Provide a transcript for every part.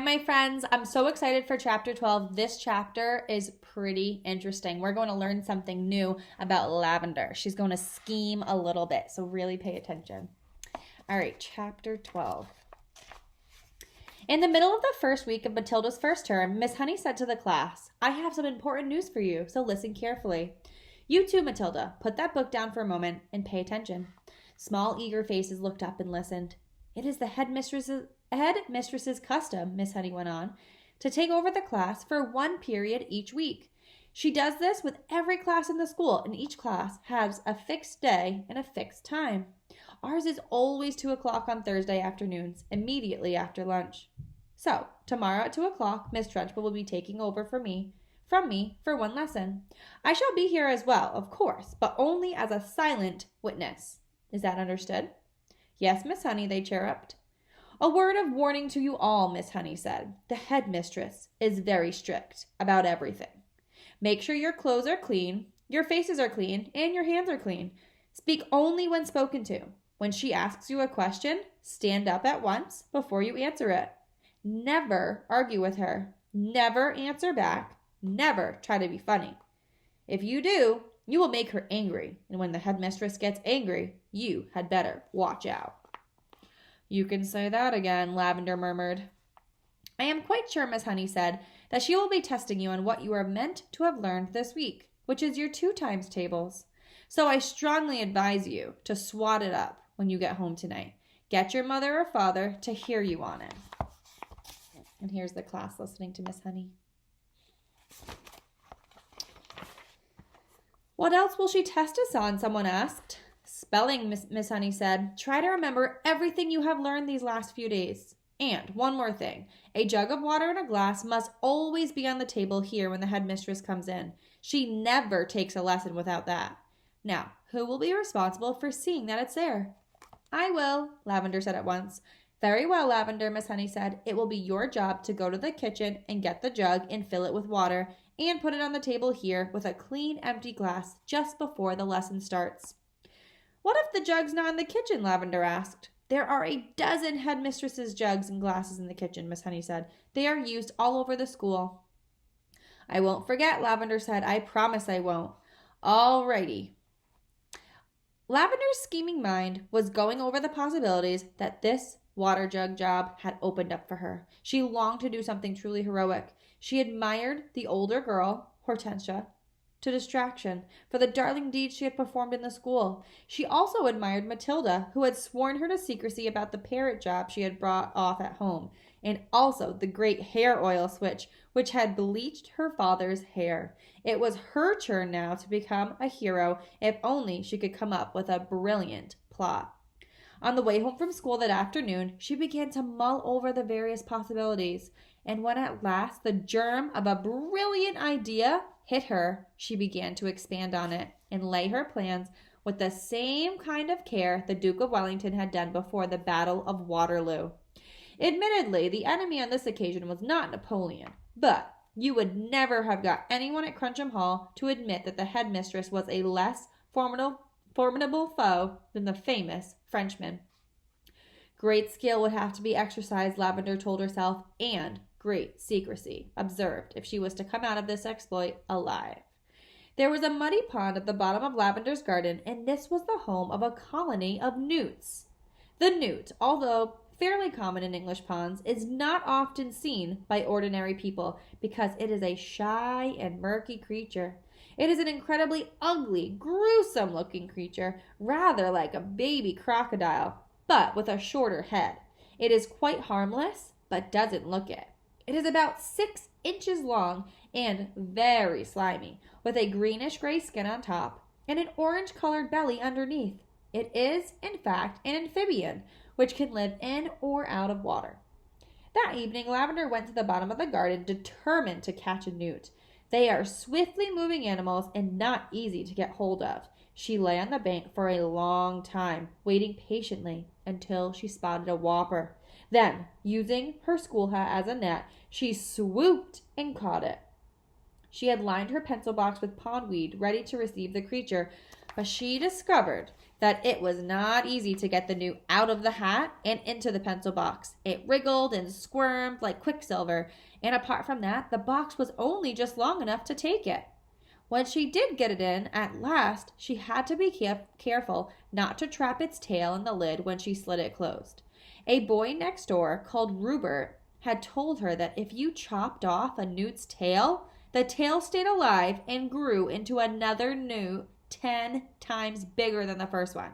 my friends, I'm so excited for chapter 12. This chapter is pretty interesting. We're going to learn something new about Lavender. She's going to scheme a little bit, so really pay attention. All right, chapter 12. In the middle of the first week of Matilda's first term, Miss Honey said to the class, "I have some important news for you, so listen carefully. You too, Matilda. Put that book down for a moment and pay attention." Small, eager faces looked up and listened. "It is the headmistress's custom," Miss Honey went on, "to take over the class for one period each week. She does this with every class in the school, and each class has a fixed day and a fixed time. Ours is always 2 o'clock on Thursday afternoons, immediately after lunch. So, tomorrow at 2 o'clock, Miss Trunchbull will be taking over from me for one lesson. I shall be here as well, of course, but only as a silent witness. Is that understood?" "Yes, Miss Honey," they chirruped. "A word of warning to you all," Miss Honey said. "The headmistress is very strict about everything. Make sure your clothes are clean, your faces are clean, and your hands are clean. Speak only when spoken to. When she asks you a question, stand up at once before you answer it. Never argue with her. Never answer back. Never try to be funny. If you do, you will make her angry, and when the headmistress gets angry, you had better watch out." "You can say that again," Lavender murmured. "I am quite sure," Miss Honey said, "that she will be testing you on what you are meant to have learned this week, which is your 2 times tables. So I strongly advise you to swat it up when you get home tonight. Get your mother or father to hear you on it." And here's the class listening to Miss Honey. "What else will she test us on?" someone asked. "Spelling," Miss Honey said. "Try to remember everything you have learned these last few days. And one more thing. A jug of water and a glass must always be on the table here when the headmistress comes in. She never takes a lesson without that. Now, who will be responsible for seeing that it's there?" "I will," Lavender said at once. "Very well, Lavender," Miss Honey said. "It will be your job to go to the kitchen and get the jug and fill it with water and put it on the table here with a clean, empty glass just before the lesson starts." "What if the jug's not in the kitchen?" Lavender asked. "There are a dozen headmistresses' jugs and glasses in the kitchen," Miss Honey said. "They are used all over the school." "I won't forget," Lavender said. "I promise I won't." "All righty." Lavender's scheming mind was going over the possibilities that this water jug job had opened up for her. She longed to do something truly heroic. She admired the older girl, Hortensia, to distraction for the darling deeds she had performed in the school. She also admired Matilda, who had sworn her to secrecy about the parrot job she had brought off at home, and also the great hair oil switch, which had bleached her father's hair. It was her turn now to become a hero, if only she could come up with a brilliant plot. On the way home from school that afternoon, she began to mull over the various possibilities, and when at last the germ of a brilliant idea hit her, she began to expand on it and lay her plans with the same kind of care the Duke of Wellington had done before the Battle of Waterloo. Admittedly, the enemy on this occasion was not Napoleon, but you would never have got anyone at Crunchem Hall to admit that the headmistress was a less formidable foe than the famous Frenchman. Great skill would have to be exercised, Lavender told herself, and great secrecy observed if she was to come out of this exploit alive. There was a muddy pond at the bottom of Lavender's garden, and this was the home of a colony of newts. The newt, although fairly common in English ponds, is not often seen by ordinary people because it is a shy and murky creature. It is an incredibly ugly, gruesome-looking creature, rather like a baby crocodile, but with a shorter head. It is quite harmless, but doesn't look it. It is about 6 inches long and very slimy, with a greenish-gray skin on top and an orange-colored belly underneath. It is, in fact, an amphibian, which can live in or out of water. That evening, Lavender went to the bottom of the garden, determined to catch a newt. They are swiftly moving animals and not easy to get hold of. She lay on the bank for a long time, waiting patiently until she spotted a whopper. Then, using her school hat as a net, she swooped and caught it. She had lined her pencil box with pondweed, ready to receive the creature, But she discovered that it was not easy to get the newt out of the hat and into the pencil box. It wriggled and squirmed like quicksilver, and apart from that, the box was only just long enough to take it. When she did get it in, at last, she had to be careful not to trap its tail in the lid when she slid it closed. A boy next door, called Rupert, had told her that if you chopped off a newt's tail, the tail stayed alive and grew into another newt 10 times bigger than the first one.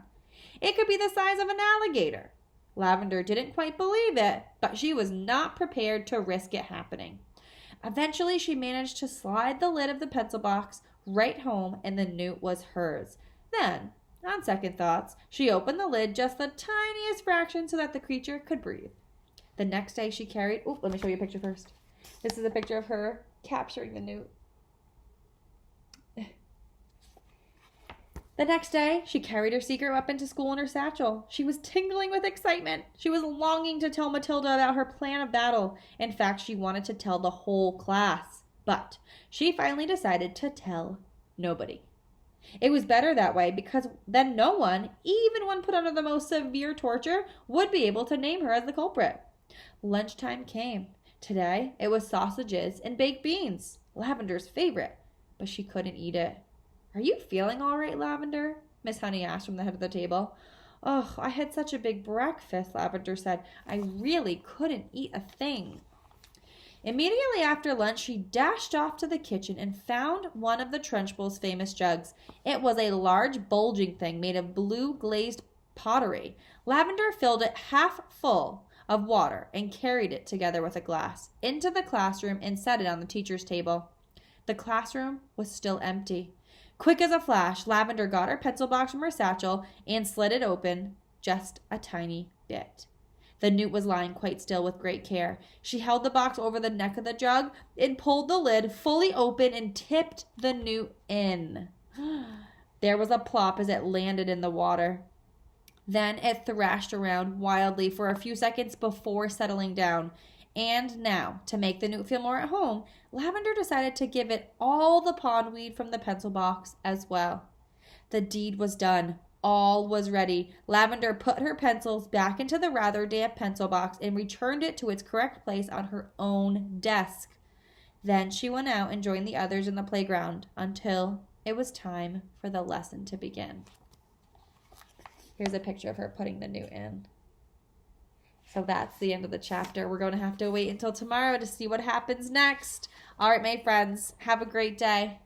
It could be the size of an alligator. Lavender didn't quite believe it, but she was not prepared to risk it happening. Eventually, she managed to slide the lid of the pencil box right home, and the newt was hers. Then, on second thoughts, she opened the lid just the tiniest fraction so that the creature could breathe. The next day, she carried... Oh, let me show you a picture first. This is a picture of her capturing the newt. The next day, she carried her secret weapon to school in her satchel. She was tingling with excitement. She was longing to tell Matilda about her plan of battle. In fact, she wanted to tell the whole class. But she finally decided to tell nobody. It was better that way because then no one, even when put under the most severe torture, would be able to name her as the culprit. Lunchtime came. Today, it was sausages and baked beans, Lavender's favorite, but she couldn't eat it. "Are you feeling all right, Lavender?" Miss Honey asked from the head of the table. "Oh, I had such a big breakfast," Lavender said. "I really couldn't eat a thing." Immediately after lunch, she dashed off to the kitchen and found one of the Trunchbull's famous jugs. It was a large, bulging thing made of blue glazed pottery. Lavender filled it half full of water and carried it together with a glass into the classroom and set it on the teacher's table. The classroom was still empty. Quick as a flash, Lavender got her pencil box from her satchel and slid it open just a tiny bit. The newt was lying quite still with great care. She held the box over the neck of the jug and pulled the lid fully open and tipped the newt in. There was a plop as it landed in the water. Then it thrashed around wildly for a few seconds before settling down. And now, to make the newt feel more at home, Lavender decided to give it all the pondweed from the pencil box as well. The deed was done. All was ready. Lavender put her pencils back into the rather damp pencil box and returned it to its correct place on her own desk. Then she went out and joined the others in the playground until it was time for the lesson to begin. Here's a picture of her putting the newt in. So that's the end of the chapter. We're going to have to wait until tomorrow to see what happens next. All right, my friends, have a great day.